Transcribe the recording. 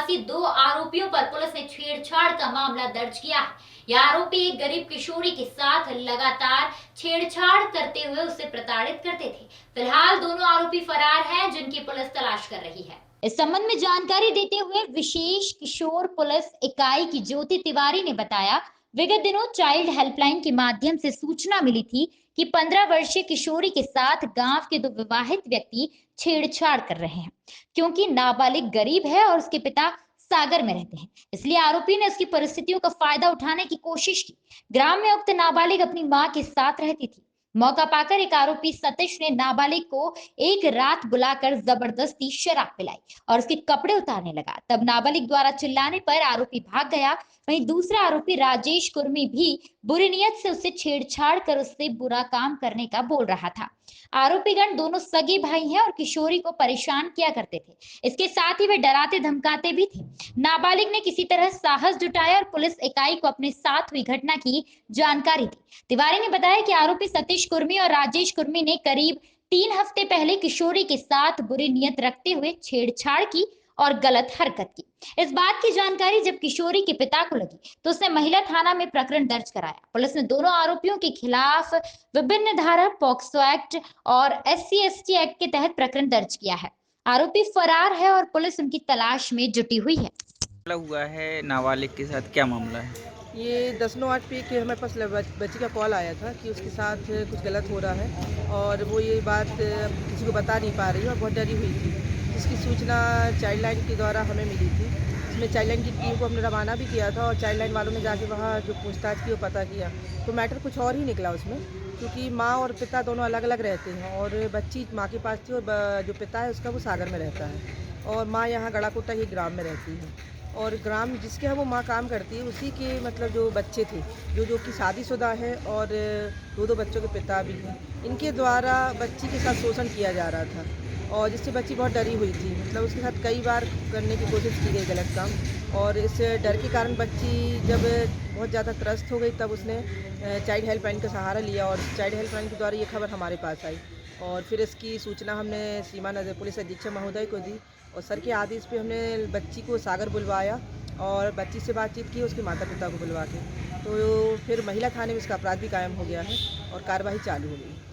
निवासी 2 आरोपियों पर पुलिस ने छेड़छाड़ का मामला दर्ज किया है। यह आरोपी एक गरीब किशोरी के साथ लगातार छेड़छाड़ करते हुए उसे प्रताड़ित करते थे। फिलहाल दोनों आरोपी फरार हैं, जिनकी पुलिस तलाश कर रही है। इस संबंध में जानकारी देते हुए विशेष किशोर पुलिस इकाई की ज्योति तिवारी ने बताया, विगत दिनों चाइल्ड हेल्पलाइन के माध्यम से सूचना मिली थी कि 15 वर्षीय किशोरी के साथ गांव के 2 विवाहित व्यक्ति छेड़छाड़ कर रहे हैं। क्योंकि नाबालिग गरीब है और उसके पिता सागर में रहते हैं, इसलिए आरोपी ने उसकी परिस्थितियों का फायदा उठाने की कोशिश की। ग्राम में उक्त नाबालिग अपनी मां के साथ रहती थी। मौका पाकर एक आरोपी सतीश ने नाबालिग को एक रात बुलाकर जबरदस्ती शराब पिलाई और उसके कपड़े उतारने लगा। तब नाबालिग द्वारा चिल्लाने पर आरोपी भाग गया। वहीं दूसरा आरोपी राजेश कुर्मी भी बुरी नियत से उससे छेड़छाड़ कर उससे बुरा काम करने का बोल रहा था। आरोपीगण दोनों सगे भाई हैं और किशोरी को परेशान किया करते थे। इसके साथ ही वे डराते धमकाते भी थे। नाबालिग ने किसी तरह साहस जुटाया और पुलिस इकाई को अपने साथ हुई घटना की जानकारी दी। तिवारी ने बताया कि आरोपी सतीश कुर्मी और राजेश कुर्मी ने करीब 3 हफ्ते पहले किशोरी के साथ बुरी नियत रखते हुए छेड़छाड़ की और गलत हरकत की। इस बात की जानकारी जब किशोरी के पिता को लगी तो उसने महिला थाना में प्रकरण दर्ज कराया। पुलिस ने दोनों आरोपियों के खिलाफ विभिन्न धारा पॉक्सो एक्ट और SC/ST एक्ट के तहत प्रकरण दर्ज किया है। आरोपी फरार है और पुलिस उनकी तलाश में जुटी हुई है। मामला हुआ है नाबालिग के साथ, क्या मामला है? ये 10/9/8 पे कि हमारे पास बच्ची का कॉल आया था कि उसके साथ कुछ गलत हो रहा है और वो ये बात किसी को बता नहीं पा रही है और बहुत डरी हुई थी। इसकी सूचना चाइल्ड लाइन के द्वारा हमें मिली थी। इसमें चाइल्ड लाइन की टीम को हमने रवाना भी किया था और चाइल्ड लाइन वालों ने जाके वहाँ जो पूछताछ की वो पता किया तो मैटर कुछ और ही निकला उसमें, क्योंकि माँ और पिता दोनों अलग अलग रहते हैं और बच्ची माँ के पास थी और जो पिता है उसका वो सागर में रहता है और माँ यहाँ गड़ाकोटा के ग्राम में रहती है और ग्राम जिसके यहाँ वो माँ काम करती है उसी के मतलब जो बच्चे थे जो कि शादीशुदा है और 2 बच्चों के पिता भी हैं। इनके द्वारा बच्ची के साथ शोषण किया जा रहा था और जिससे बच्ची बहुत डरी हुई थी। मतलब उसके साथ कई बार करने की कोशिश की गई गलत काम और इस डर के कारण बच्ची जब बहुत ज़्यादा त्रस्त हो गई तब उसने चाइल्ड हेल्पलाइन का सहारा लिया और चाइल्ड हेल्पलाइन के द्वारा ये खबर हमारे पास आई और फिर इसकी सूचना हमने सीमानगर पुलिस अधीक्षक महोदय को दी और सर के आदेश पे हमने बच्ची को सागर बुलवाया और बच्ची से बातचीत की उसके माता पिता को बुलवा के, तो फिर महिला थाने में इसका अपराध भी कायम हो गया है और कार्रवाई चालू हो गई।